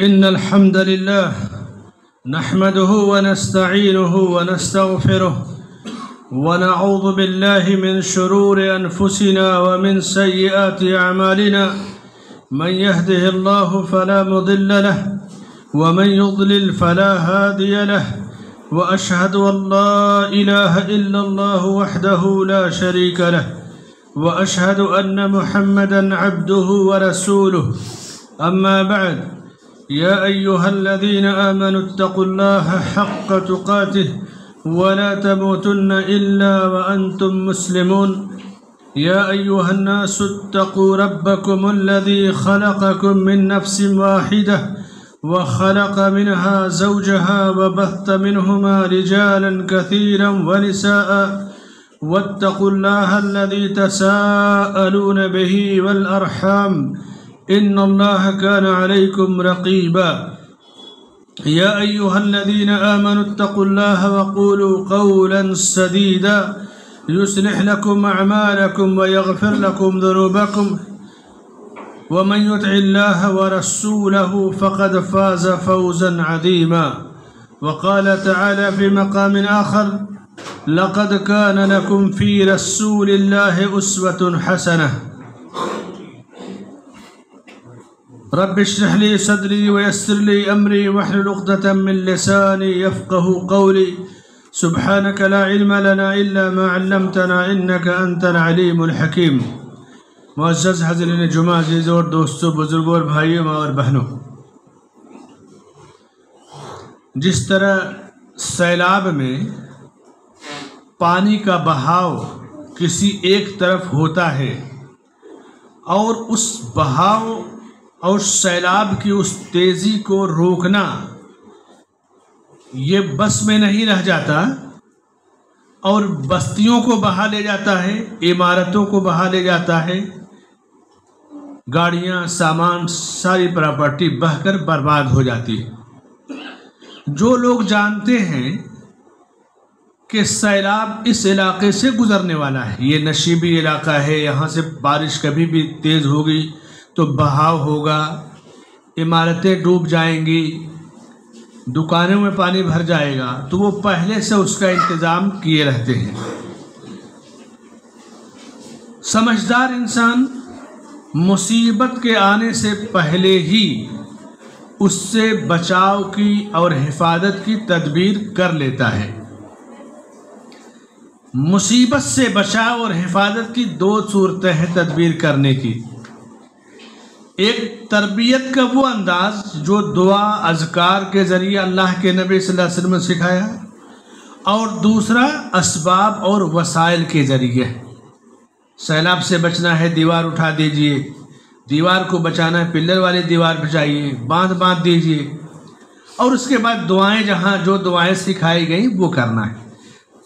إن الحمد لله نحمده ونستعينه ونستغفره ونعوذ بالله من شرور أنفسنا ومن سيئات أعمالنا من يهده الله فلا مضل له ومن يضلل فلا هادي له وأشهد أن لا إله إلا الله وحده لا شريك له وأشهد أن محمدًا عبده ورسوله أما بعد يا أيها الذين آمنوا اتقوا الله حق تقاته ولا تموتن إلا وأنتم مسلمون يا أيها الناس اتقوا ربكم الذي خلقكم من نفس واحدة وخلق منها زوجها وبث منهما رجالا كثيرا ونساء واتقوا الله الذي تساءلون به والأرحام إن الله كان عليكم رقيبا يا أيها الذين آمنوا اتقوا الله وقولوا قولا سديدا يصلح لكم أعمالكم ويغفر لكم ذنوبكم ومن يطع الله ورسوله فقد فاز فوزا عظيما وقال تعالى في مقام آخر لقد كان لكم في رسول الله أسوة حسنة رب اشرح لي صدري ويسر لي أمري واحلل عقدة من لساني يفقه قولي سبحانك لا علم لنا إلا ما علمتنا إنك أنت العليم الحكيم معزز حضرین جمعہ عزیز اور دوستوں بزرگوں اور بھائیوں اور بہنوں، جس طرح سیلاب میں پانی کا بہاؤ کسی ایک طرف ہوتا ہے اور اس بہاؤ اور سیلاب کی اس تیزی کو روکنا یہ بس میں نہیں رہ جاتا اور بستیوں کو بہا لے جاتا ہے، عمارتوں کو بہا لے جاتا ہے، گاڑیاں، سامان، ساری پراپرٹی بہہ کر برباد ہو جاتی ہے۔ جو لوگ جانتے ہیں کہ سیلاب اس علاقے سے گزرنے والا ہے، یہ نشیبی علاقہ ہے، یہاں سے بارش کبھی بھی تیز ہوگی تو بہاؤ ہوگا، عمارتیں ڈوب جائیں گی، دکانوں میں پانی بھر جائے گا، تو وہ پہلے سے اس کا انتظام کیے رہتے ہیں۔ سمجھدار انسان مصیبت کے آنے سے پہلے ہی اس سے بچاؤ کی اور حفاظت کی تدبیر کر لیتا ہے۔ مصیبت سے بچاؤ اور حفاظت کی دو صورتیں ہیں تدبیر کرنے کی۔ ایک تربیت کا وہ انداز جو دعا اذکار کے ذریعے اللہ کے نبی صلی اللہ علیہ وسلم نے سکھایا، اور دوسرا اسباب اور وسائل کے ذریعے۔ سیلاب سے بچنا ہے، دیوار اٹھا دیجئے، دیوار کو بچانا ہے، پلر والی دیوار بچائیے، باندھ دیجئے، اور اس کے بعد دعائیں، جہاں جو دعائیں سکھائی گئیں وہ کرنا ہے۔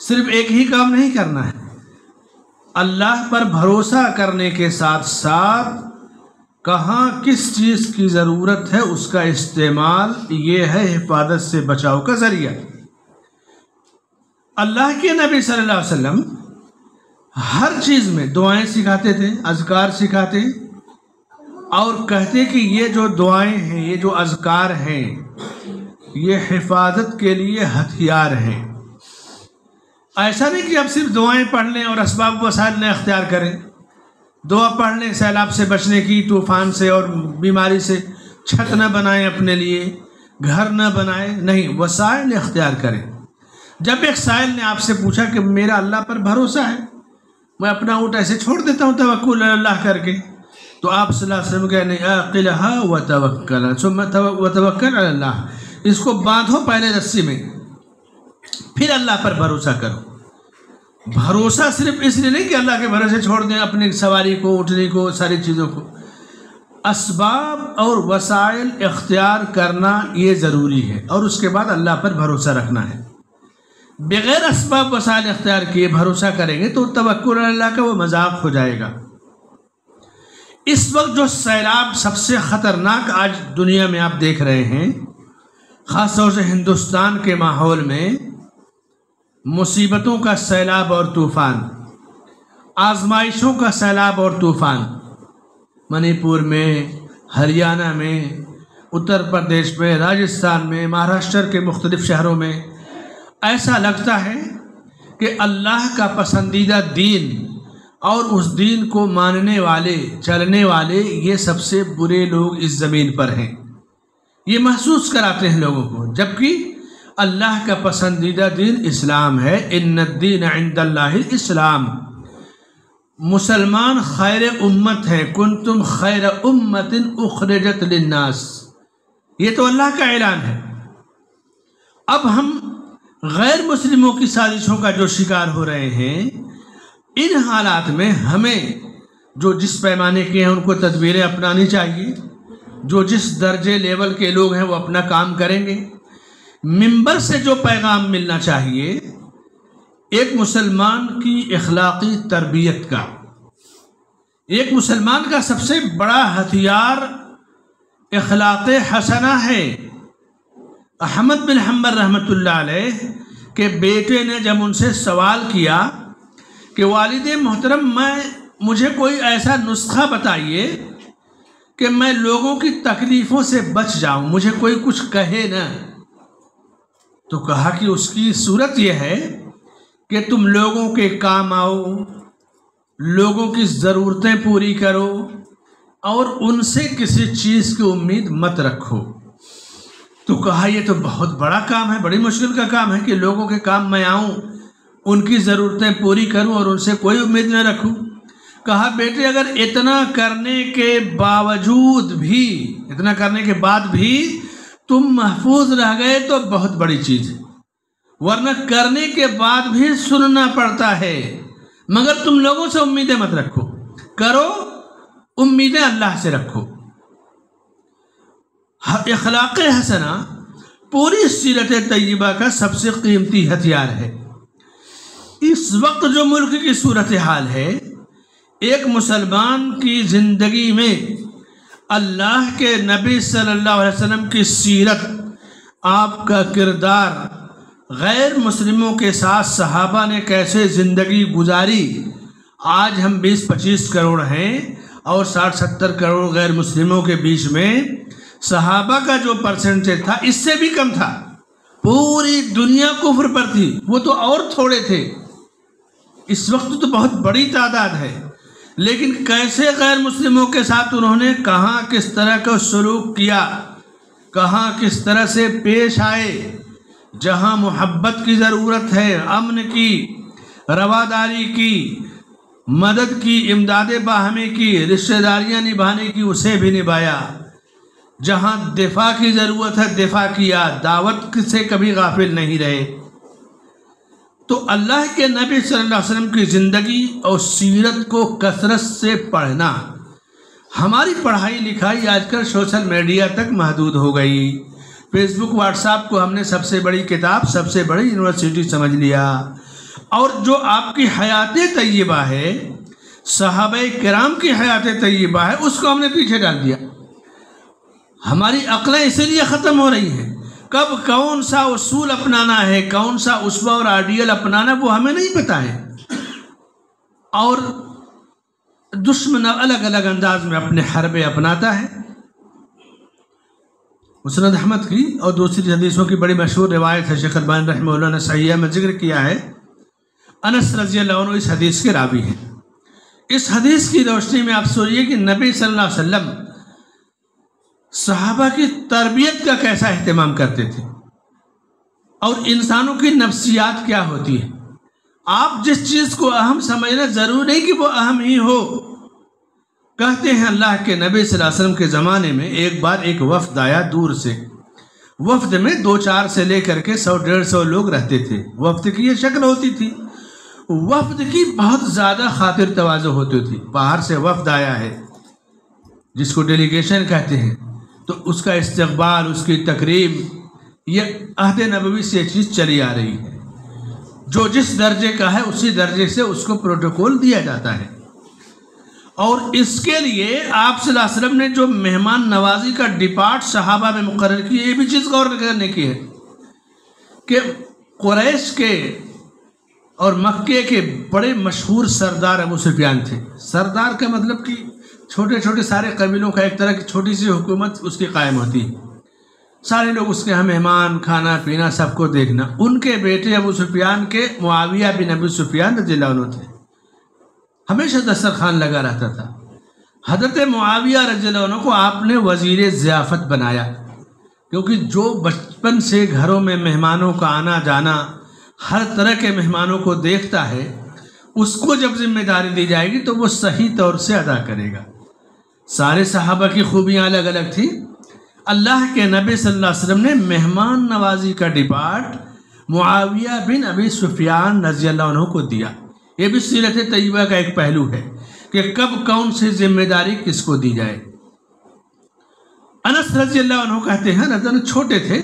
صرف ایک ہی کام نہیں کرنا ہے، اللہ پر بھروسہ کرنے کے ساتھ ساتھ کہاں کس چیز کی ضرورت ہے اس کا استعمال، یہ ہے حفاظت سے بچاؤ کا ذریعہ۔ اللہ کے نبی صلی اللہ علیہ وسلم ہر چیز میں دعائیں سکھاتے تھے، اذکار سکھاتے، اور کہتے کہ یہ جو دعائیں ہیں، یہ جو اذکار ہیں، یہ حفاظت کے لیے ہتھیار ہیں۔ ایسا نہیں کہ اب صرف دعائیں پڑھ لیں اور اسباب وسائل نہ اختیار کریں، دعا پڑھ لیں سیلاب سے بچنے کی، طوفان سے اور بیماری سے، چھت نہ بنائیں اپنے لیے، گھر نہ بنائیں، نہیں، وسائل اختیار کریں۔ جب ایک سائل نے آپ سے پوچھا کہ میرا اللہ پر بھروسہ ہے، میں اپنا اونٹ ایسے چھوڑ دیتا ہوں توکل اللہ کر کے، تو آپ صلی اللہ علیہ وسلم کہنے اعقلھا وتوکل ثم وتوکل علی اللہ، اس کو باندھو پہلے رسی میں، پھر اللہ پر بھروسہ کرو۔ بھروسہ صرف اس لیے نہیں کہ اللہ کے بھروسے چھوڑ دیں اپنی سواری کو، اٹھنے کو، ساری چیزوں کو، اسباب اور وسائل اختیار کرنا یہ ضروری ہے، اور اس کے بعد اللہ پر بھروسہ رکھنا ہے۔ بغیر اسباب وسائل اختیار کیے بھروسہ کریں گے تو توکل اللہ کا وہ مذاق ہو جائے گا۔ اس وقت جو سیلاب سب سے خطرناک آج دنیا میں آپ دیکھ رہے ہیں، خاص طور سے ہندوستان کے ماحول میں، مصیبتوں کا سیلاب اور طوفان، آزمائشوں کا سیلاب اور طوفان، منی پور میں، ہریانہ میں، اتر پردیش میں، راجستھان میں، مہاراشٹر کے مختلف شہروں میں ایسا لگتا ہے کہ اللہ کا پسندیدہ دین اور اس دین کو ماننے والے، چلنے والے، یہ سب سے برے لوگ اس زمین پر ہیں، یہ محسوس کراتے ہیں لوگوں کو، جبکہ اللہ کا پسندیدہ دین اسلام ہے۔ ان الدین عند اللہ الاسلام، مسلمان خیر امت ہے، کنتم خیر امت اخرجت للناس، یہ تو اللہ کا اعلان ہے۔ اب ہم غیر مسلموں کی سازشوں کا جو شکار ہو رہے ہیں، ان حالات میں ہمیں جو جس پیمانے کے ہیں ان کو تدبیریں اپنانی چاہیے، جو جس درجے لیول کے لوگ ہیں وہ اپنا کام کریں گے۔ منبر سے جو پیغام ملنا چاہیے ایک مسلمان کی اخلاقی تربیت کا، ایک مسلمان کا سب سے بڑا ہتھیار اخلاق حسنہ ہے۔ احمد بن حنبل رحمۃ اللہ علیہ کے بیٹے نے جب ان سے سوال کیا کہ والد محترم مجھے کوئی ایسا نسخہ بتائیے کہ میں لوگوں کی تکلیفوں سے بچ جاؤں، مجھے کوئی کچھ کہے نہ، تو کہا کہ اس کی صورت یہ ہے کہ تم لوگوں کے کام آؤ، لوگوں کی ضرورتیں پوری کرو اور ان سے کسی چیز کی امید مت رکھو۔ تو کہا یہ تو بہت بڑا کام ہے، بڑی مشکل کا کام ہے کہ لوگوں کے کام میں آؤں، ان کی ضرورتیں پوری کروں اور ان سے کوئی امید نہ رکھوں۔ کہا بیٹے اگر اتنا کرنے کے بعد بھی تم محفوظ رہ گئے تو بہت بڑی چیز ہے، ورنہ کرنے کے بعد بھی سننا پڑتا ہے۔ مگر تم لوگوں سے امیدیں مت رکھو، کرو، امیدیں اللہ سے رکھو۔ اخلاق حسنہ پوری سیرت طیبہ کا سب سے قیمتی ہتھیار ہے۔ اس وقت جو ملک کی صورتحال ہے، ایک مسلمان کی زندگی میں اللہ کے نبی صلی اللہ علیہ وسلم کی سیرت، آپ کا کردار، غیر مسلموں کے ساتھ صحابہ نے کیسے زندگی گزاری۔ آج ہم 20-25 کروڑ ہیں اور 60-70 کروڑ غیر مسلموں کے بیچ میں صحابہ کا جو پرسنٹیج تھا اس سے بھی کم تھا، پوری دنیا کفر پر تھی، وہ تو اور تھوڑے تھے، اس وقت تو بہت بڑی تعداد ہے۔ لیکن کیسے غیر مسلموں کے ساتھ انہوں نے کہاں کس طرح کا سلوک کیا، کہاں کس طرح سے پیش آئے، جہاں محبت کی ضرورت ہے، امن کی، رواداری کی، مدد کی، امداد باہمی کی، رشتہ داریاں نبھانے کی، اسے بھی نبھایا، جہاں دفاع کی ضرورت ہے دفاع کیا، دعوت سے کبھی غافل نہیں رہے۔ تو اللہ کے نبی صلی اللہ علیہ وسلم کی زندگی اور سیرت کو کثرت سے پڑھنا، ہماری پڑھائی لکھائی آج کل سوشل میڈیا تک محدود ہو گئی، فیس بک واٹس ایپ کو ہم نے سب سے بڑی کتاب، سب سے بڑی یونیورسٹی سمجھ لیا، اور جو آپ کی حیات طیبہ ہے، صحابہ کرام کی حیات طیبہ ہے، اس کو ہم نے پیچھے ڈال دیا۔ ہماری عقلیں اسی لیے ختم ہو رہی ہیں، کب کون سا اصول اپنانا ہے، کون سا اسوہ اور آئیڈیل اپنانا وہ ہمیں نہیں پتا ہے، اور دشمن الگ الگ انداز میں اپنے حربے اپناتا ہے۔ مسند احمد کی اور دوسری حدیثوں کی بڑی مشہور روایت ہے، شیخ البانی رحمہ اللہ نے صحیحہ میں ذکر کیا ہے، انس رضی اللہ عنہ اس حدیث کے راوی ہیں۔ اس حدیث کی روشنی میں آپ سوچئے کہ نبی صلی اللہ علیہ وسلم صحابہ کی تربیت کا کیسا اہتمام کرتے تھے، اور انسانوں کی نفسیات کیا ہوتی ہے۔ آپ جس چیز کو اہم سمجھنا ضروری نہیں کہ وہ اہم ہی ہو۔ کہتے ہیں اللہ کے نبی صلی اللہ علیہ وسلم کے زمانے میں ایک بار ایک وفد آیا دور سے، وفد میں 2-4 سے لے کر کے 100-150 لوگ رہتے تھے، وفد کی یہ شکل ہوتی تھی، وفد کی بہت زیادہ خاطر تواضع ہوتی تھی۔ باہر سے وفد آیا ہے جس کو ڈیلیگیشن کہتے ہیں، تو اس کا استقبال، اس کی تقریب، یہ عہد نبوی سے یہ چیز چلی آ رہی ہے، جو جس درجے کا ہے اسی درجے سے اس کو پروٹوکول دیا جاتا ہے۔ اور اس کے لیے آپ صلی اللہ علیہ وسلم نے جو مہمان نوازی کا ڈپارٹ صحابہ میں مقرر کی، یہ بھی چیز غور کرنے کی ہے کہ قریش کے اور مکے کے بڑے مشہور سردار ابو سفیان تھے۔ سردار کا مطلب کہ چھوٹے چھوٹے سارے قبیلوں کا ایک طرح کی چھوٹی سی حکومت اس کی قائم ہوتی ہے۔ سارے لوگ اس کے یہاں مہمان، کھانا پینا سب کو دیکھنا۔ ان کے بیٹے ابو سفیان کے معاویہ بن ابی سفیان رضی اللہ عنہ تھے، ہمیشہ دسترخوان لگا رہتا تھا۔ حضرت معاویہ رضی اللہ عنہ کو آپ نے وزیر ضیافت بنایا، کیونکہ جو بچپن سے گھروں میں مہمانوں کا آنا جانا، ہر طرح کے مہمانوں کو دیکھتا ہے، اس کو جب ذمہ داری دی جائے گی تو وہ صحیح طور سے ادا کرے گا۔ سارے صحابہ کی خوبیاں الگ الگ تھیں۔ اللہ کے نبی صلی اللہ علیہ وسلم نے مہمان نوازی کا ڈپارٹ معاویہ بن ابی سفیان رضی اللہ عنہ کو دیا۔ یہ بھی سیرت طیبہ کا ایک پہلو ہے کہ کب کون سی ذمہ داری کس کو دی جائے۔ انس رضی اللہ عنہ کہتے ہیں رضی اللہ چھوٹے تھے،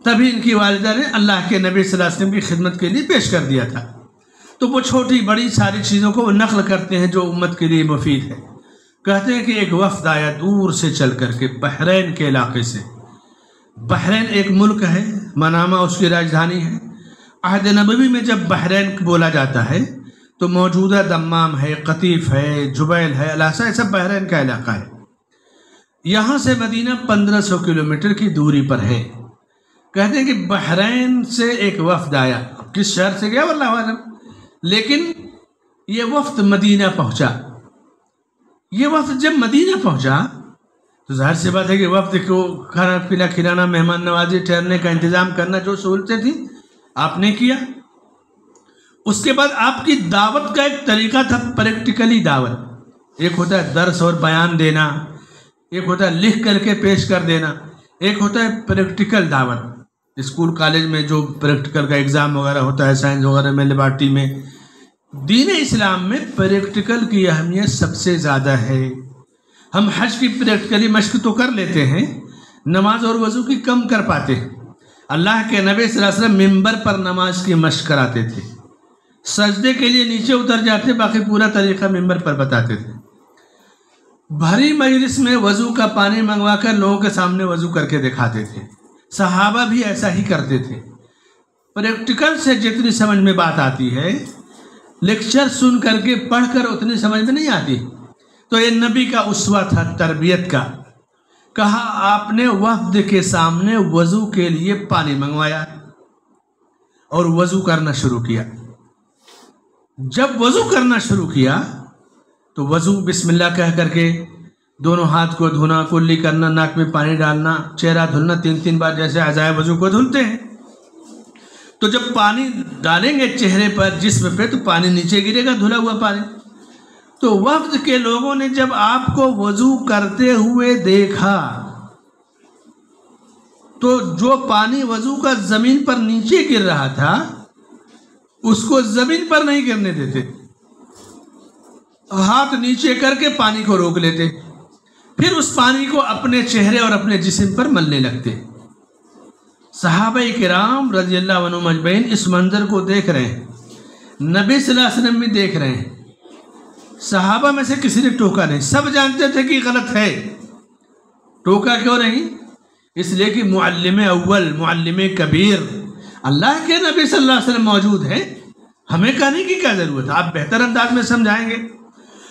تبھی ان کی والدہ نے اللہ کے نبی صلی اللہ علیہ وسلم کی خدمت کے لیے پیش کر دیا تھا، تو وہ چھوٹی بڑی ساری چیزوں کو وہ نقل کرتے ہیں جو امت کے لیے مفید ہے۔ کہتے ہیں کہ ایک وفد آیا دور سے چل کر کے، بحرین کے علاقے سے۔ بحرین ایک ملک ہے، منامہ اس کی راجدھانی ہے۔ عہد نبوی میں جب بحرین بولا جاتا ہے تو موجودہ دمام ہے، قطیف ہے، جبیل ہے، الاسا، یہ سب بحرین کا علاقہ ہے۔ یہاں سے مدینہ 1500 کلومیٹر کی دوری پر ہے۔ کہتے ہیں کہ بحرین سے ایک وفد آیا، کس شہر سے گیا واللہ عالم، لیکن یہ وفد مدینہ پہنچا۔ یہ وفد جب مدینہ پہنچا تو ظاہر سی بات ہے کہ وفد کو کھانا پینا کھلانا، مہمان نوازی، ٹھہرنے کا انتظام کرنا، جو سہولتیں تھیں آپ نے کیا۔ اس کے بعد آپ کی دعوت کا ایک طریقہ تھا، پریکٹیکلی دعوت۔ ایک ہوتا ہے درس اور بیان دینا، ایک ہوتا ہے لکھ کر کے پیش کر دینا، ایک ہوتا ہے پریکٹیکل دعوت۔ اسکول کالج میں جو پریکٹیکل کا ایگزام وغیرہ ہوتا ہے، سائنس وغیرہ میں، لیبارٹری میں، دین اسلام میں پریکٹیکل کی اہمیت سب سے زیادہ ہے۔ ہم حج کی پریکٹیکلی مشق تو کر لیتے ہیں، نماز اور وضو کی کم کر پاتے ہیں۔ اللہ کے نبی صلی اللہ علیہ وسلم منبر پر نماز کی مشق کراتے تھے، سجدے کے لیے نیچے اتر جاتے، باقی پورا طریقہ منبر پر بتاتے تھے۔ بھری مجلس میں وضو کا پانی منگوا کر لوگوں کے سامنے وضو کر کے دکھاتے تھے۔ صحابہ بھی ایسا ہی کرتے تھے۔ پریکٹیکل سے جتنی سمجھ میں بات آتی ہے، لیکچر سن کر کے پڑھ کر اتنی سمجھ میں نہیں آتی۔ تو یہ نبی کا اسوہ تھا تربیت کا۔ کہا آپ نے وفد کے سامنے وضو کے لیے پانی منگوایا اور وضو کرنا شروع کیا۔ جب وضو کرنا شروع کیا تو وضو بسم اللہ کہہ کر کے دونوں ہاتھ کو دھونا، کلی کرنا، ناک میں پانی ڈالنا، چہرہ دھلنا 3 بار، جیسے اعضائے وضو کو دھلتے ہیں۔ تو جب پانی ڈالیں گے چہرے پر، جسم پہ، تو پانی نیچے گرے گا، دھلا ہوا پانی۔ تو وفد کے لوگوں نے جب آپ کو وضو کرتے ہوئے دیکھا تو جو پانی وضو کا زمین پر نیچے گر رہا تھا اس کو زمین پر نہیں گرنے دیتے، ہاتھ نیچے کر کے پانی کو روک لیتے، پھر اس پانی کو اپنے چہرے اور اپنے جسم پر ملنے لگتے۔ صحابہ کرام رضی اللہ عنہم اجمعین اس منظر کو دیکھ رہے ہیں، نبی صلی اللہ علیہ وسلم بھی دیکھ رہے ہیں۔ صحابہ میں سے کسی نے ٹوکا نہیں، سب جانتے تھے کہ غلط ہے۔ ٹوکا کیوں نہیں؟ اس لیے کہ معلم اول، معلم کبیر اللہ کے نبی صلی اللہ علیہ وسلم موجود ہیں، ہمیں کہنے کی کیا ضرورت ہے، آپ بہتر انداز میں سمجھائیں گے۔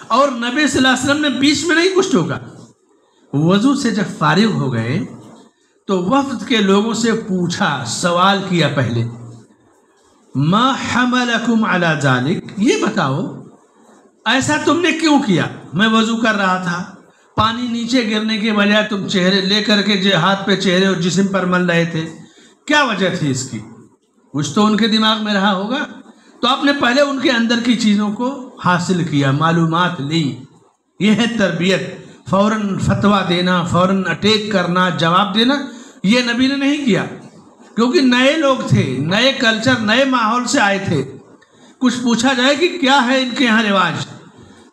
اور نبی صلی اللہ علیہ وسلم نے بیچ میں نہیں کچھ ٹوکا۔ وضو سے جب فارغ ہو گئے تو وفد کے لوگوں سے پوچھا، سوال کیا پہلے، ما حملکم علی ذالک، یہ بتاؤ ایسا تم نے کیوں کیا؟ میں وضو کر رہا تھا، پانی نیچے گرنے کے بجائے تم چہرے لے کر کے ہاتھ پہ چہرے اور جسم پر مل رہے تھے، کیا وجہ تھی اس کی؟ کچھ تو ان کے دماغ میں رہا ہوگا۔ تو آپ نے پہلے ان کے اندر کی چیزوں کو حاصل کیا، معلومات لی۔ یہ ہے تربیت۔ فوراً فتویٰ دینا، فوراً اٹیک کرنا، جواب دینا، یہ نبی نے نہیں کیا، کیونکہ نئے لوگ تھے، نئے کلچر، نئے ماحول سے آئے تھے۔ کچھ پوچھا جائے کہ کیا ہے ان کے یہاں رواج،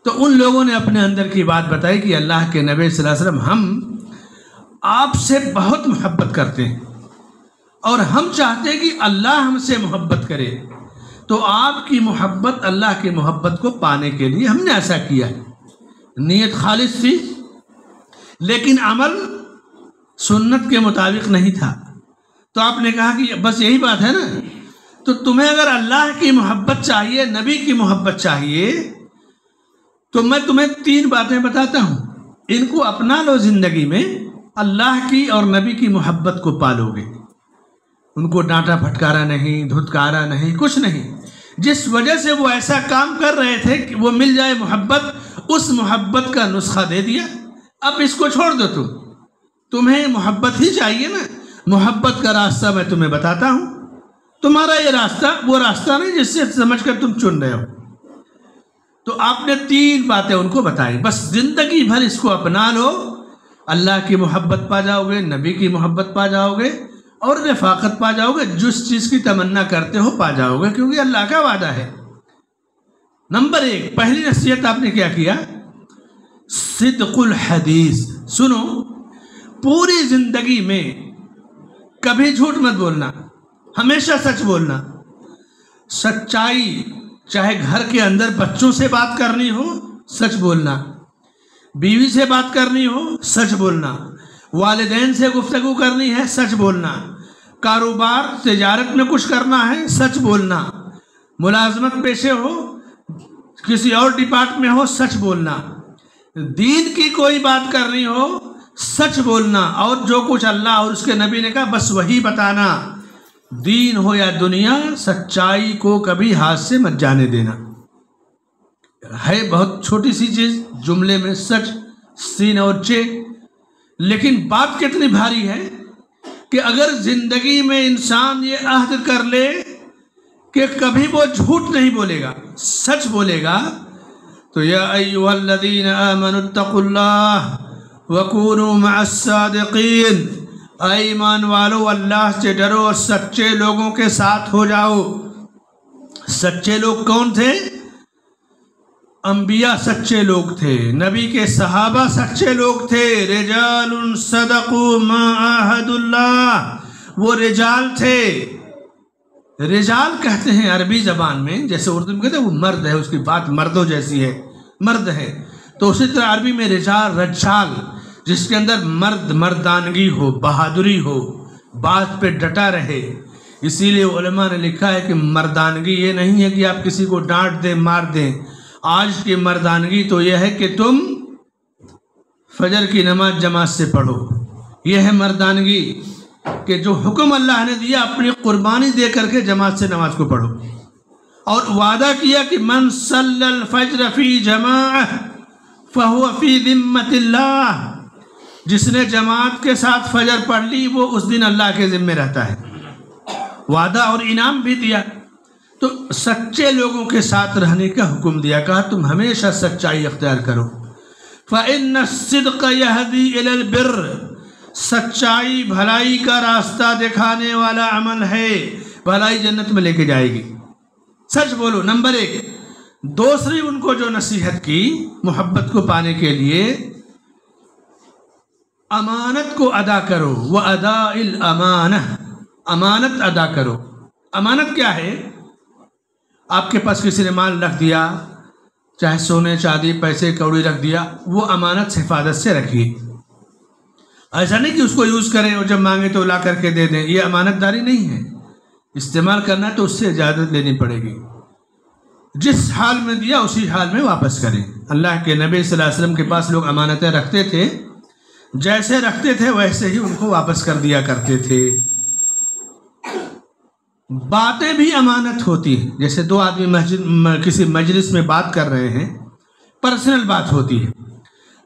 تو ان لوگوں نے اپنے اندر کی بات بتائی کہ اللہ کے نبی صلی اللہ علیہ وسلم ہم آپ سے بہت محبت کرتے ہیں اور ہم چاہتے ہیں کہ اللہ ہم سے محبت کرے، تو آپ کی محبت، اللہ کی محبت کو پانے کے لیے ہم نے ایسا کیا ہے۔ نیت خالص تھی لیکن عمل سنت کے مطابق نہیں تھا۔ تو آپ نے کہا کہ بس یہی بات ہے نا، تو تمہیں اگر اللہ کی محبت چاہیے، نبی کی محبت چاہیے، تو میں تمہیں 3 باتیں بتاتا ہوں، ان کو اپنا لو زندگی میں، اللہ کی اور نبی کی محبت کو پالو گے، ان کو ڈانٹا پھٹکارا نہیں، دھتکارا نہیں، کچھ نہیں، جس وجہ سے وہ ایسا کام کر رہے تھے کہ وہ مل جائے محبت، اس محبت کا نسخہ دے دیا، اب اس کو چھوڑ دو، تمہیں محبت ہی چاہیے نا، محبت کا راستہ میں تمہیں بتاتا ہوں، تمہارا یہ راستہ وہ راستہ نہیں جس سے سمجھ کر تم چن رہے ہو۔ تو آپ نے 3 باتیں ان کو بتائی، بس زندگی بھر اس کو اپنا لو، اللہ کی محبت پا جاؤ گے، نبی کی محبت پا جاؤ گے، اور رفاقت پا جاؤ گے، جس چیز کی تمنا کرتے ہو پا جاؤ گے، کیونکہ اللہ کا وعدہ ہے۔ نمبر 1، پہلی نصیحت آپ نے کیا کیا؟ صدق الحدیث۔ سنو، پوری زندگی میں کبھی جھوٹ مت بولنا، ہمیشہ سچ بولنا، سچائی، چاہے گھر کے اندر بچوں سے بات کرنی ہو سچ بولنا، بیوی سے بات کرنی ہو سچ بولنا، والدین سے گفتگو کرنی ہے سچ بولنا، کاروبار تجارت میں کچھ کرنا ہے سچ بولنا، ملازمت پیشے ہو، کسی اور ڈپارٹ میں ہو سچ بولنا، دین کی کوئی بات کرنی ہو سچ بولنا، اور جو کچھ اللہ اور اس کے نبی نے کہا بس وہی بتانا، دین ہو یا دنیا، سچائی کو کبھی ہاتھ سے مت جانے دینا۔ ہے بہت چھوٹی سی چیز جملے میں، سچ، سین اور چے، لیکن بات کتنی بھاری ہے کہ اگر زندگی میں انسان یہ عہد کر لے کہ کبھی وہ جھوٹ نہیں بولے گا، سچ بولے گا، تو یا ایھا الذین آمنوا اتقوا اللہ وکونوا مع الصادقین، اے ایمان والو اللہ سے ڈرو اور سچے لوگوں کے ساتھ ہو جاؤ۔ سچے لوگ کون تھے؟ انبیاء سچے لوگ تھے، نبی کے صحابہ سچے لوگ تھے، رجال صدقوا ما عاہدوا اللہ، وہ رجال تھے۔ رجال کہتے ہیں عربی زبان میں، جیسے اردو میں کہتے ہیں وہ مرد ہے، اس کی بات مردوں جیسی ہے، مرد ہے، تو اسی طرح عربی میں رجال، رجال، جس کے اندر مردانگی ہو، بہادری ہو، بات پہ ڈٹا رہے۔ اسی لیے علماء نے لکھا ہے کہ مردانگی یہ نہیں ہے کہ آپ کسی کو ڈانٹ دیں، مار دیں، آج کی مردانگی تو یہ ہے کہ تم فجر کی نماز جماعت سے پڑھو، یہ ہے مردانگی، کہ جو حکم اللہ نے دیا اپنی قربانی دے کر کے جماعت سے نماز کو پڑھو، اور وعدہ کیا کہ من صلی الفجر فی جماعہ فہو فی ذمۃ اللہ، جس نے جماعت کے ساتھ فجر پڑھ لی وہ اس دن اللہ کے ذمہ رہتا ہے، وعدہ اور انعام بھی دیا۔ تو سچے لوگوں کے ساتھ رہنے کا حکم دیا، کہا تم ہمیشہ سچائی اختیار کرو۔ فَإِنَّ الصِّدْقَ يَهْدِي إِلَى الْبِرِّ، سچائی بھلائی کا راستہ دکھانے والا عمل ہے، بھلائی جنت میں لے کے جائے گی، سچ بولو۔ نمبر 1۔ دوسری ان کو جو نصیحت کی محبت کو پانے کے لیے، امانت کو ادا کرو، وَأَدَاءِ الْأَمَانَةِ، امانت ادا کرو۔ امانت کیا ہے؟ آپ کے پاس کسی نے مال رکھ دیا، چاہے سونے چاندی پیسے کوڑی رکھ دیا، وہ امانت حفاظت سے رکھیے، ایسا نہیں کہ اس کو یوز کریں اور جب مانگے تو لا کر کے دے دیں، یہ امانت داری نہیں ہے، استعمال کرنا ہے تو اس سے اجازت لینی پڑے گی، جس حال میں دیا اسی حال میں واپس کریں۔ اللہ کے نبی صلی اللہ علیہ وسلم کے پاس لوگ امانتیں رکھتے تھے، جیسے رکھتے تھے ویسے ہی ان کو واپس کر دیا کرتے تھے۔ باتیں بھی امانت ہوتی ہیں، جیسے 2 آدمی کسی مجلس میں بات کر رہے ہیں، پرسنل بات ہوتی ہے،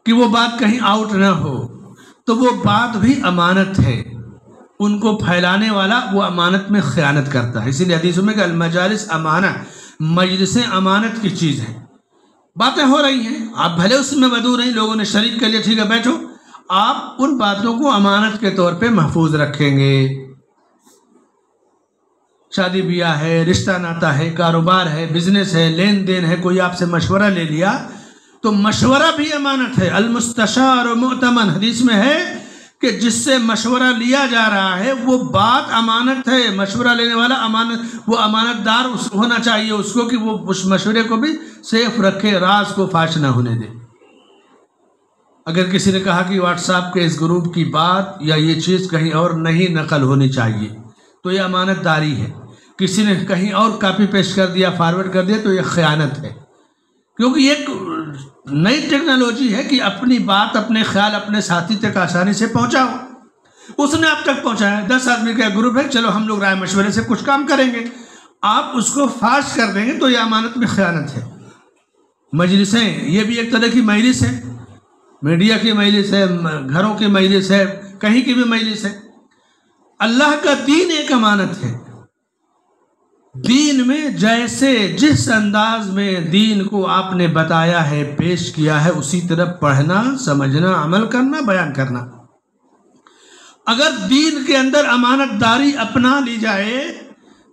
کہ وہ بات کہیں آؤٹ نہ ہو، تو وہ بات بھی امانت ہے، ان کو پھیلانے والا وہ امانت میں خیانت کرتا ہے۔ اسی لیے حدیثوں میں کہ المجالس امانہ، مجلسیں امانت کی چیز ہیں۔ باتیں ہو رہی ہیں، آپ بھلے اس میں مدعو رہیں، لوگوں نے شریک کر لیا، ٹھیک ہے بیٹھو، آپ ان باتوں کو امانت کے طور پہ محفوظ رکھیں گے۔ شادی بیاہ ہے، رشتہ ناتا ہے، کاروبار ہے، بزنس ہے، لین دین ہے، کوئی آپ سے مشورہ لے لیا تو مشورہ بھی امانت ہے۔ المستشار مؤتمن، حدیث میں ہے کہ جس سے مشورہ لیا جا رہا ہے وہ بات امانت ہے، مشورہ لینے والا امانت، وہ امانت دار ہونا چاہیے اس کو کہ وہ اس مشورے کو بھی سیف رکھے، راز کو فاش نہ ہونے دے۔ اگر کسی نے کہا کہ واٹس ایپ کے اس گروپ کی بات یا یہ چیز کہیں اور نہیں نقل ہونی چاہیے تو یہ امانت داری ہے، کسی نے کہیں اور کاپی پیسٹ کر دیا، فارورڈ کر دیا تو یہ خیانت ہے، کیونکہ ایک نئی ٹیکنالوجی ہے کہ اپنی بات، اپنے خیال اپنے ساتھی تک آسانی سے پہنچاؤ. اس نے اب تک پہنچایا. 10 آدمی کا گروپ ہے، چلو ہم لوگ رائے مشورے سے کچھ کام کریں گے. آپ اس کو فاش کر دیں گے تو یہ امانت میں خیانت ہے. مجلسیں، یہ بھی ایک طرح کی مجلس ہے، میڈیا کی مجلس ہے، گھروں کی مجلس ہے، کہیں کی بھی مجلس ہے. اللہ کا دین ایک امانت ہے. دین میں جیسے جس انداز میں دین کو آپ نے بتایا ہے، پیش کیا ہے، اسی طرح پڑھنا، سمجھنا، عمل کرنا، بیان کرنا. اگر دین کے اندر امانت داری اپنا لی جائے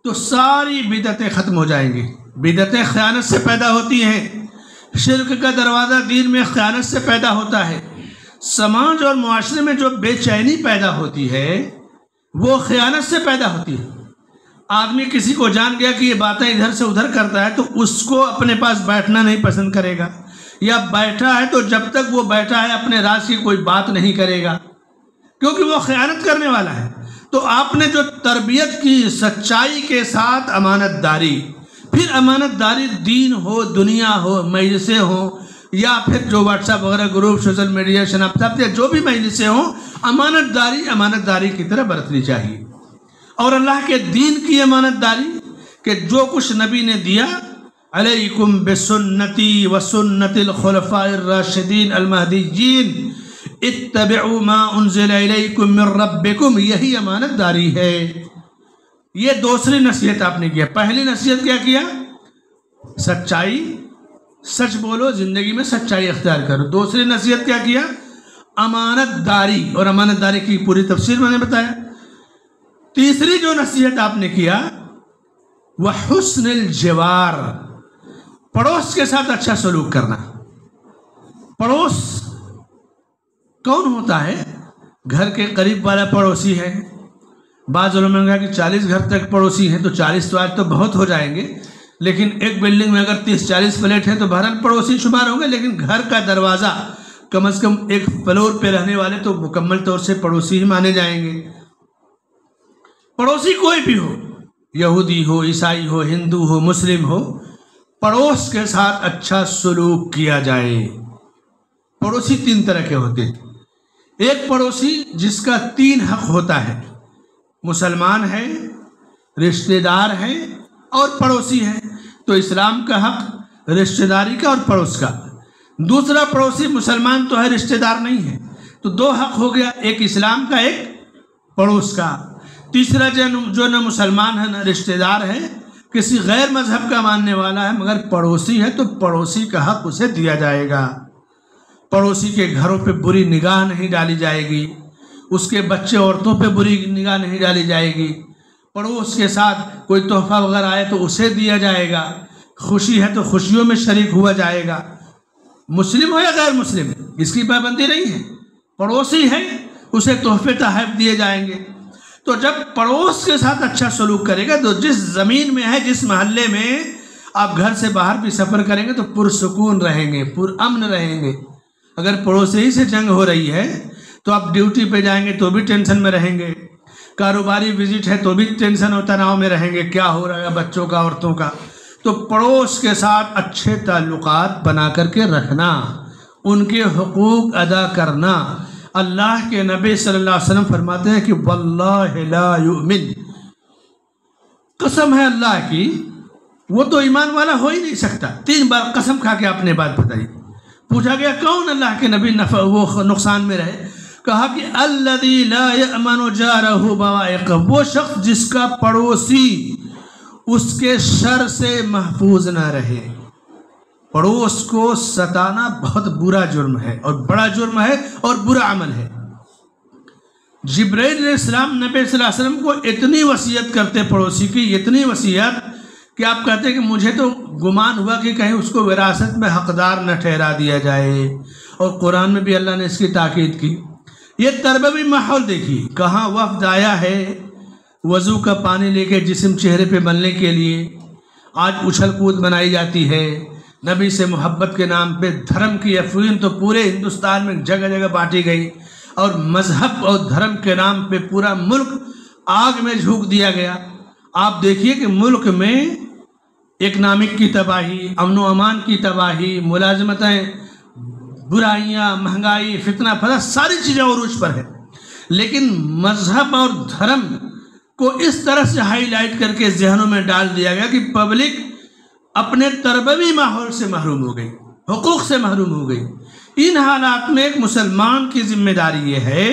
تو ساری بدعتیں ختم ہو جائیں گی. بدعتیں خیانت سے پیدا ہوتی ہیں. شرک کا دروازہ دین میں خیانت سے پیدا ہوتا ہے. سماج اور معاشرے میں جو بے چینی پیدا ہوتی ہے وہ خیانت سے پیدا ہوتی ہے. آدمی کسی کو جان گیا کہ یہ باتیں ادھر سے ادھر کرتا ہے تو اس کو اپنے پاس بیٹھنا نہیں پسند کرے گا، یا بیٹھا ہے تو جب تک وہ بیٹھا ہے اپنے راز کی کوئی بات نہیں کرے گا، کیونکہ وہ خیانت کرنے والا ہے. تو آپ نے جو تربیت کی سچائی کے ساتھ امانت داری، پھر امانت داری دین ہو، دنیا ہو، مجلسیں ہوں، یا پھر جو واٹس ایپ وغیرہ گروپ، سوشل میڈیا، شناخت یا جو بھی مجلسیں ہوں، امانت داری کی طرح برتنی چاہیے. اور اللہ کے دین کی امانت داری کہ جو کچھ نبی نے دیا، علیکم بسنتی وسنت الخلفاء الراشدین المہدیین اتبعوا ما انزل الیکم من ربکم، یہی امانت داری ہے. یہ دوسری نصیحت آپ نے کیا. پہلی نصیحت کیا؟ سچائی، سچ بولو، زندگی میں سچائی اختیار کرو. دوسری نصیحت کیا؟ امانت داری، اور امانت داری کی پوری تفسیر میں نے بتایا. تیسری جو نصیحت آپ نے کیا وہ حسن الجوار، پڑوس کے ساتھ اچھا سلوک کرنا. پڑوس کون ہوتا ہے؟ گھر کے قریب والا پڑوسی ہے. بعض علماء نے کہا کہ 40 گھر تک پڑوسی ہیں، تو 40 تو آج تو بہت ہو جائیں گے، لیکن ایک بلڈنگ میں اگر 30-40 فلیٹ ہیں تو بہرحال پڑوسی شمار ہوں گے. لیکن گھر کا دروازہ کم از کم ایک فلور پہ رہنے والے تو مکمل طور سے پڑوسی ہی مانے جائیں گے. پڑوسی کوئی بھی ہو، یہودی ہو، عیسائی ہو، ہندو ہو، مسلم ہو، پڑوس کے ساتھ اچھا سلوک کیا جائے. پڑوسی 3 طرح کے ہوتے ہیں. ایک پڑوسی جس کا 3 حق ہوتا ہے، مسلمان ہے، رشتہ دار ہے اور پڑوسی ہے. تو اسلام کا حق رشتہ داری کا اور پڑوس کا. دوسرا پڑوسی مسلمان تو ہے، رشتہ دار نہیں ہے، تو 2 حق ہو گیا، ایک اسلام کا، ایک پڑوس کا. تیسرا جو نہ مسلمان ہے نہ رشتہ دار ہے، کسی غیر مذہب کا ماننے والا ہے، مگر پڑوسی ہے، تو پڑوسی کا حق اسے دیا جائے گا. پڑوسی کے گھروں پہ بری نگاہ نہیں ڈالی جائے گی، اس کے بچے عورتوں پہ بری نگاہ نہیں ڈالی جائے گی. پڑوس کے ساتھ کوئی تحفہ وغیرہ آئے تو اسے دیا جائے گا. خوشی ہے تو خوشیوں میں شریک ہوا جائے گا. مسلم ہو یا غیر مسلم، اس کی پابندی نہیں ہے. پڑوسی ہے، اسے تحفے تحائف دیے جائیں گے. تو جب پڑوس کے ساتھ اچھا سلوک کرے گا تو جس زمین میں ہے، جس محلے میں آپ گھر سے باہر بھی سفر کریں گے تو پرسکون رہیں گے، پرامن رہیں گے. اگر پڑوسی ہی سے جنگ ہو رہی ہے تو آپ ڈیوٹی پہ جائیں گے تو بھی ٹینشن میں رہیں گے، کاروباری وزٹ ہے تو بھی ٹینشن اور تناؤ میں رہیں گے، کیا ہو رہا ہے بچوں کا، عورتوں کا. تو پڑوس کے ساتھ اچھے تعلقات بنا کر کے رکھنا، ان کے حقوق ادا کرنا. اللہ کے نبی صلی اللہ علیہ وسلم فرماتے ہیں کہ واللہ لا یؤمن، قسم ہے اللہ کی، وہ تو ایمان والا ہو ہی نہیں سکتا. 3 بار قسم کھا کے آپ نے بات بتائی. پوچھا گیا کون اللہ کے نبی وہ نقصان میں رہے؟ کہا کہ الذی لا یأمن جارہ بوائق، وہ شخص جس کا پڑوسی اس کے شر سے محفوظ نہ رہے. پڑوس کو ستانا بہت برا جرم ہے، اور بڑا جرم ہے اور برا عمل ہے. جبرائیل علیہ السلام نبی صلی اللہ علیہ وسلم کو اتنی وصیت کرتے پڑوسی کی، اتنی وصیت کہ آپ کہتے ہیں کہ مجھے تو گمان ہوا کہ کہیں اس کو وراثت میں حقدار نہ ٹھہرا دیا جائے. اور قرآن میں بھی اللہ نے اس کی تاکید کی. یہ تربوی ماحول دیکھیے، کہاں وفد آیا ہے وضو کا پانی لے کے جسم چہرے پہ ملنے کے لیے. آج اچھل کود بنائی جاتی ہے نبی سے محبت کے نام پہ. دھرم کی افواہیں تو پورے ہندوستان میں جگہ جگہ بانٹی گئی، اور مذہب اور دھرم کے نام پہ پورا ملک آگ میں جھونک دیا گیا. آپ دیکھیے کہ ملک میں اکنامک کی تباہی، امن و امان کی تباہی، ملازمتیں برائیاں، مہنگائی، فتنہ فساد، ساری چیزیں عروج پر ہے، لیکن مذہب اور دھرم کو اس طرح سے ہائی لائٹ کر کے ذہنوں میں ڈال دیا گیا کہ پبلک اپنے تربوی ماحول سے محروم ہو گئی، حقوق سے محروم ہو گئی۔ ان حالات میں ایک مسلمان کی ذمہ داری یہ ہے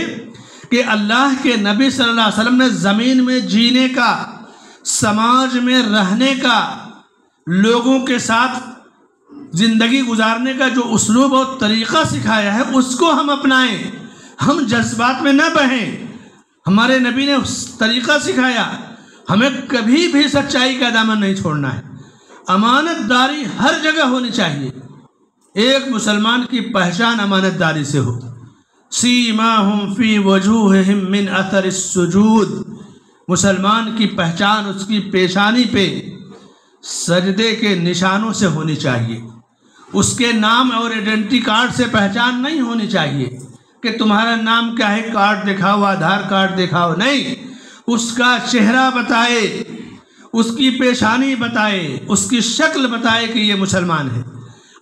کہ اللہ کے نبی صلی اللہ علیہ وسلم نے زمین میں جینے کا، سماج میں رہنے کا، لوگوں کے ساتھ زندگی گزارنے کا جو اسلوب اور طریقہ سکھایا ہے اس کو ہم اپنائیں، ہم جذبات میں نہ بہیں۔ ہمارے نبی نے اس طریقہ سکھایا، ہمیں کبھی بھی سچائی کا دامن نہیں چھوڑنا ہے، امانت داری ہر جگہ ہونی چاہیے۔ ایک مسلمان کی پہچان امانت داری سے ہو۔ سیماہم فی وجوہہم من اثر السجود، مسلمان کی پہچان اس کی پیشانی پہ سجدے کے نشانوں سے ہونی چاہیے۔ اس کے نام اور ایڈنٹی کارڈ سے پہچان نہیں ہونی چاہیے کہ تمہارا نام کیا ہے، کارڈ دکھاؤ، آدھار کارڈ دکھاؤ، نہیں، اس کا چہرہ بتائے، اس کی پیشانی بتائے، اس کی شکل بتائے کہ یہ مسلمان ہے۔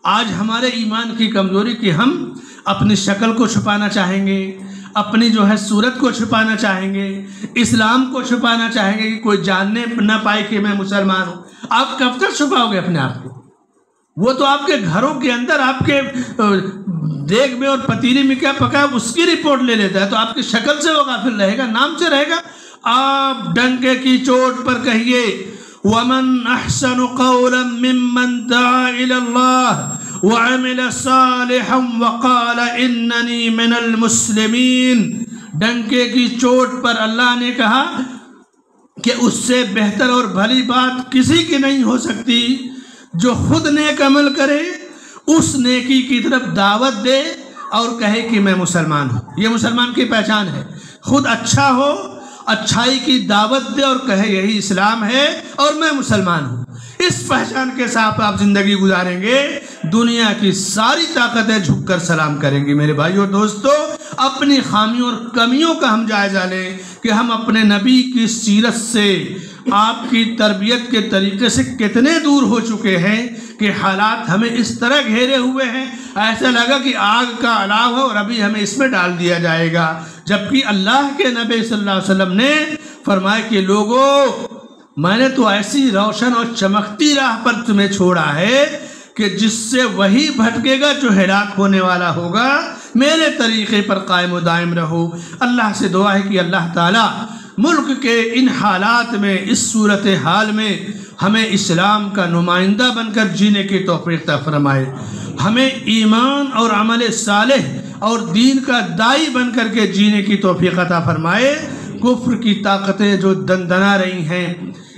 آج ہمارے ایمان کی کمزوری کہ ہم اپنی شکل کو چھپانا چاہیں گے، اپنی جو ہے صورت کو چھپانا چاہیں گے، اسلام کو چھپانا چاہیں گے کہ کوئی جاننے نہ پائے کہ میں مسلمان ہوں۔ آپ کب تک چھپاؤ گے اپنے آپ کو؟ وہ تو آپ کے گھروں کے اندر آپ کے دیگ میں اور پتیلی میں کیا پکا ہے اس کی رپورٹ لے لیتا ہے، تو آپ کی شکل سے وہ غافل رہے گا، نام سے رہے گا۔ آپ ڈنکے کی چوٹ پر کہیے وَمَنْ أَحْسَنُ قَوْلًا مِّمَّنْ دَعَا إِلَى اللَّهِ وَعَمِلَ صَالِحًا وَقَالَ إِنَّنِي مِنَ الْمُسْلِمِينَ۔ ڈنکے کی چوٹ پر اللہ نے کہا کہ اس سے بہتر اور بھلی بات کسی کی نہیں ہو سکتی جو خود نیک عمل کرے، اس نیکی کی طرف دعوت دے اور کہے کہ میں مسلمان ہوں۔ یہ مسلمان کی پہچان ہے، خود اچھا ہو، اچھائی کی دعوت دے اور کہے یہی اسلام ہے اور میں مسلمان ہوں۔ اس پہچان کے ساتھ آپ زندگی گزاریں گے، دنیا کی ساری طاقتیں جھک کر سلام کریں گی۔ میرے بھائیو اور دوستو، اپنی خامیوں اور کمیوں کا ہم جائزہ لیں کہ ہم اپنے نبی کی سیرت سے، آپ کی تربیت کے طریقے سے کتنے دور ہو چکے ہیں کہ حالات ہمیں اس طرح گھیرے ہوئے ہیں، ایسا لگا کہ آگ کا الاؤ ہے اور ابھی ہمیں اس میں ڈال دیا جائے گا، جبکہ اللہ کے نبی صلی اللہ علیہ وسلم نے فرمایا کہ لوگوں، میں نے تو ایسی روشن اور چمکتی راہ پر تمہیں چھوڑا ہے کہ جس سے وہی بھٹکے گا جو ہلاک ہونے والا ہوگا۔ میرے طریقے پر قائم و دائم رہو۔ اللہ سے دعا ہے کہ اللہ تعالیٰ ملک کے ان حالات میں، اس صورتحال میں ہمیں اسلام کا نمائندہ بن کر جینے کی توفیق عطا فرمائے، ہمیں ایمان اور عمل صالح اور دین کا دائی بن کر کے جینے کی توفیق عطا فرمائے۔ کفر کی طاقتیں جو دندنا رہی ہیں،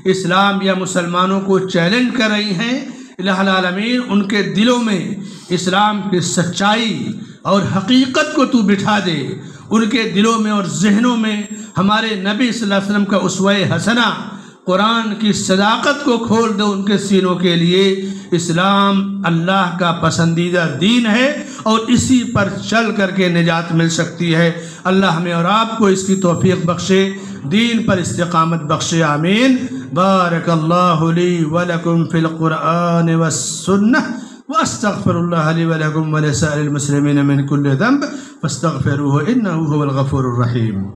اسلام یا مسلمانوں کو چیلنج کر رہی ہیں، الہ العالمین ان کے دلوں میں اسلام کی سچائی اور حقیقت کو تو بٹھا دے، ان کے دلوں میں اور ذہنوں میں ہمارے نبی صلی اللہ علیہ وسلم کا اسوہ حسنہ قرآن کی صداقت کو کھول دے ان کے سینوں کے لیے۔ اسلام اللہ کا پسندیدہ دین ہے اور اسی پر چل کر کے نجات مل سکتی ہے۔ اللہ ہمیں اور آپ کو اس کی توفیق بخشے، دین پر استقامت بخشے، آمین۔ بارک اللہ لی ولکم فی القرآن والسنہ واستغفر اللہ لی ولکم ولسائر المسلمین من کل ذنب فاستغفروہ انہ هو الغفور الرحیم۔